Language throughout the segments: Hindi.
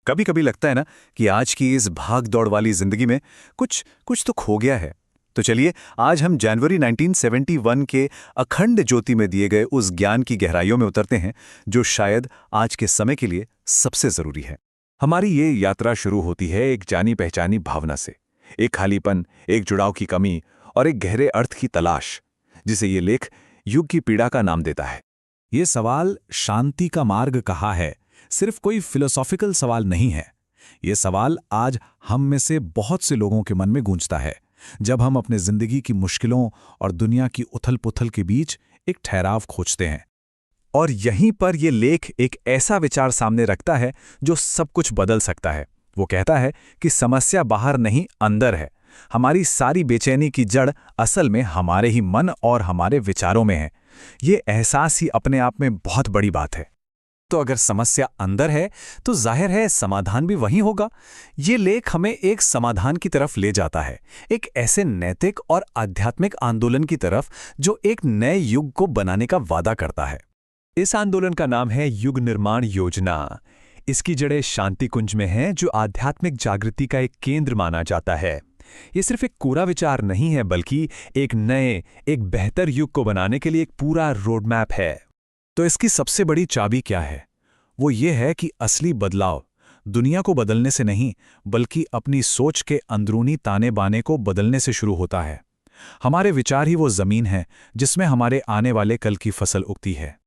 कभी कभी लगता है ना कि आज की इस भाग दौड़ वाली जिंदगी में कुछ कुछ तो खो गया है। तो चलिए, आज हम जनवरी 1971 के अखंड ज्योति में दिए गए उस ज्ञान की गहराइयों में उतरते हैं जो शायद आज के समय के लिए सबसे जरूरी है। हमारी ये यात्रा शुरू होती है एक जानी पहचानी भावना से, एक खालीपन, एक जुड़ाव की कमी और एक गहरे अर्थ की तलाश, जिसे ये लेख युग की पीड़ा का नाम देता है। ये सवाल शांति का मार्ग कहाँ है सिर्फ कोई फिलोसॉफिकल सवाल नहीं है। ये सवाल आज हम में से बहुत से लोगों के मन में गूंजता है जब हम अपने जिंदगी की मुश्किलों और दुनिया की उथल-पुथल के बीच एक ठहराव खोजते हैं। और यहीं पर ये लेख एक ऐसा विचार सामने रखता है जो सब कुछ बदल सकता है। वो कहता है कि समस्या बाहर नहीं, अंदर है। हमारी सारी बेचैनी की जड़ असल में हमारे ही मन और हमारे विचारों में है। ये एहसास ही अपने आप में बहुत बड़ी बात है। तो अगर समस्या अंदर है तो जाहिर है समाधान भी वहीं होगा। ये लेख हमें एक समाधान की तरफ ले जाता है, एक ऐसे नैतिक और आध्यात्मिक आंदोलन की तरफ जो एक नए युग को बनाने का वादा करता है। इस आंदोलन का नाम है युग निर्माण योजना। इसकी जड़ें शांति कुंज में हैं, जो आध्यात्मिक जागृति का एक केंद्र माना जाता है। ये सिर्फ एक कोरा विचार नहीं है, बल्कि एक नए, एक बेहतर युग को बनाने के लिए एक पूरा रोड मैप है। तो इसकी सबसे बड़ी चाबी क्या है? वो ये है कि असली बदलाव दुनिया को बदलने से नहीं, बल्कि अपनी सोच के अंदरूनी ताने बाने को बदलने से शुरू होता है। हमारे विचार ही वो जमीन है जिसमें हमारे आने वाले कल की फसल उगती है।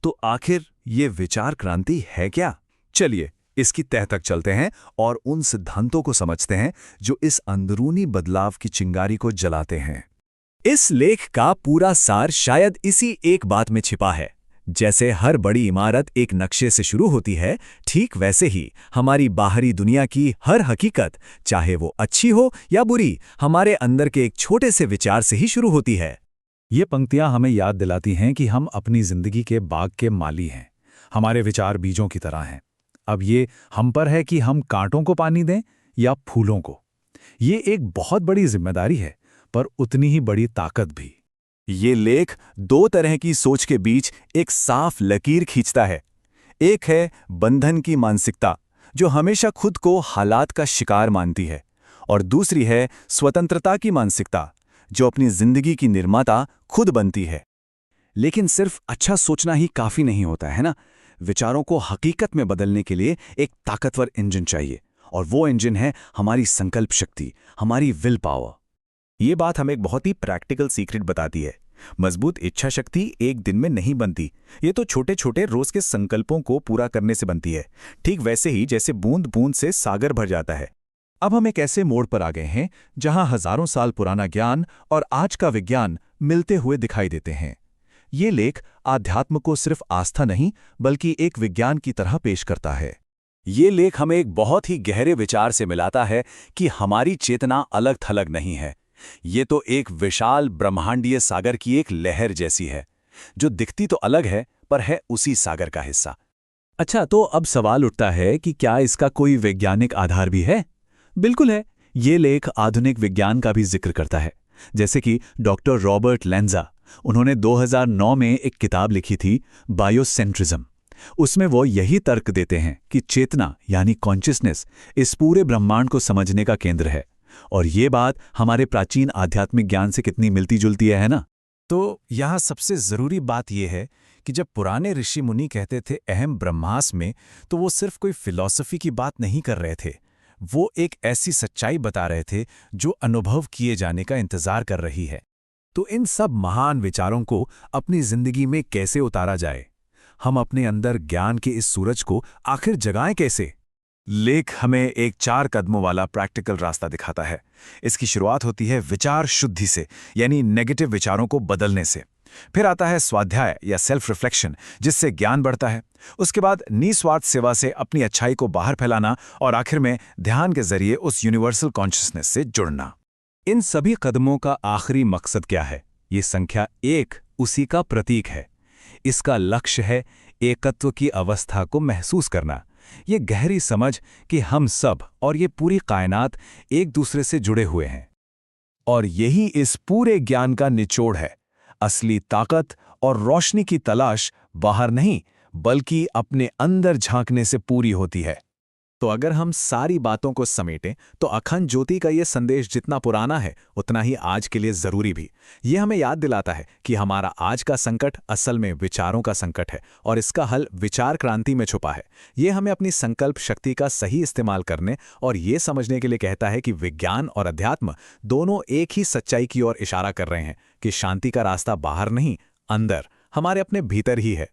तो आखिर ये विचार क्रांति है क्या? चलिए इसकी तह तक चलते हैं और उन सिद्धांतों को समझते हैं जो इस अंदरूनी बदलाव की चिंगारी को जलाते हैं। इस लेख का पूरा सार शायद इसी एक बात में छिपा है। जैसे हर बड़ी इमारत एक नक्शे से शुरू होती है, ठीक वैसे ही हमारी बाहरी दुनिया की हर हकीकत, चाहे वो अच्छी हो या बुरी, हमारे अंदर के एक छोटे से विचार से ही शुरू होती है। ये पंक्तियां हमें याद दिलाती हैं कि हम अपनी जिंदगी के बाग के माली हैं। हमारे विचार बीजों की तरह हैं। अब ये हम पर है कि हम कांटों को पानी दें या फूलों को। ये एक बहुत बड़ी जिम्मेदारी है, पर उतनी ही बड़ी ताकत भी। ये लेख दो तरह की सोच के बीच एक साफ लकीर खींचता है। एक है बंधन की मानसिकता, जो हमेशा खुद को हालात का शिकार मानती है, और दूसरी है स्वतंत्रता की मानसिकता, जो अपनी जिंदगी की निर्माता खुद बनती है। लेकिन सिर्फ अच्छा सोचना ही काफी नहीं होता है ना। विचारों को हकीकत में बदलने के लिए एक ताकतवर इंजन चाहिए, और वो इंजन है हमारी संकल्प शक्ति, हमारी विल पावर। ये बात हमें एक बहुत ही प्रैक्टिकल सीक्रेट बताती है। मजबूत इच्छा शक्ति एक दिन में नहीं बनती। ये तो छोटे छोटे रोज के संकल्पों को पूरा करने से बनती है, ठीक वैसे ही जैसे बूंद बूंद से सागर भर जाता है। अब हम एक ऐसे मोड़ पर आ गए हैं जहां हजारों साल पुराना ज्ञान और आज का विज्ञान मिलते हुए दिखाई देते हैं। ये लेख आध्यात्म को सिर्फ आस्था नहीं, बल्कि एक विज्ञान की तरह पेश करता है। ये लेख हमें एक बहुत ही गहरे विचार से मिलाता है कि हमारी चेतना अलग थलग नहीं है। ये तो एक विशाल ब्रह्मांडीय सागर की एक लहर जैसी है, जो दिखती तो अलग है पर है उसी सागर का हिस्सा। अच्छा, तो अब सवाल उठता है कि क्या इसका कोई वैज्ञानिक आधार भी है? बिल्कुल है। ये लेख आधुनिक विज्ञान का भी जिक्र करता है, जैसे कि डॉक्टर रॉबर्ट लेंजा। उन्होंने 2009 में एक किताब लिखी थी, बायोसेंट्रिज्म। उसमें वो यही तर्क देते हैं कि चेतना यानी कॉन्शियसनेस इस पूरे ब्रह्मांड को समझने का केंद्र है। और ये बात हमारे प्राचीन आध्यात्मिक ज्ञान से कितनी मिलती जुलती है ना? तो यहाँ सबसे जरूरी बात यह है कि जब पुराने ऋषि मुनि कहते थे अहम ब्रह्मास्मि, तो वो सिर्फ कोई फिलॉसफी की बात नहीं कर रहे थे। वो एक ऐसी सच्चाई बता रहे थे जो अनुभव किए जाने का इंतजार कर रही है। तो इन सब महान विचारों को अपनी जिंदगी में कैसे उतारा जाए? हम अपने अंदर ज्ञान के इस सूरज को आखिर जगाएं कैसे? लेख हमें एक 4 कदमों वाला प्रैक्टिकल रास्ता दिखाता है। इसकी शुरुआत होती है विचार शुद्धि से, यानी नेगेटिव विचारों को बदलने से। फिर आता है स्वाध्याय या सेल्फ रिफ्लेक्शन, जिससे ज्ञान बढ़ता है। उसके बाद निस्वार्थ सेवा से अपनी अच्छाई को बाहर फैलाना, और आखिर में ध्यान के जरिए उस यूनिवर्सल कॉन्शियसनेस से जुड़ना। इन सभी कदमों का आखिरी मकसद क्या है? ये संख्या 1 उसी का प्रतीक है। इसका लक्ष्य है एकत्व की अवस्था को महसूस करना। ये गहरी समझ कि हम सब और ये पूरी कायनात एक दूसरे से जुड़े हुए हैं। और यही इस पूरे ज्ञान का निचोड़ है। असली ताकत और रोशनी की तलाश बाहर नहीं, बल्कि अपने अंदर झांकने से पूरी होती है। तो अगर हम सारी बातों को समेटें तो अखंड ज्योति का ये संदेश जितना पुराना है उतना ही आज के लिए जरूरी भी। ये हमें याद दिलाता है कि हमारा आज का संकट असल में विचारों का संकट है और इसका हल विचार क्रांति में छुपा है। ये हमें अपनी संकल्प शक्ति का सही इस्तेमाल करने और ये समझने के लिए कहता है कि विज्ञान और अध्यात्म दोनों एक ही सच्चाई की ओर इशारा कर रहे हैं कि शांति का रास्ता बाहर नहीं, अंदर, हमारे अपने भीतर ही है।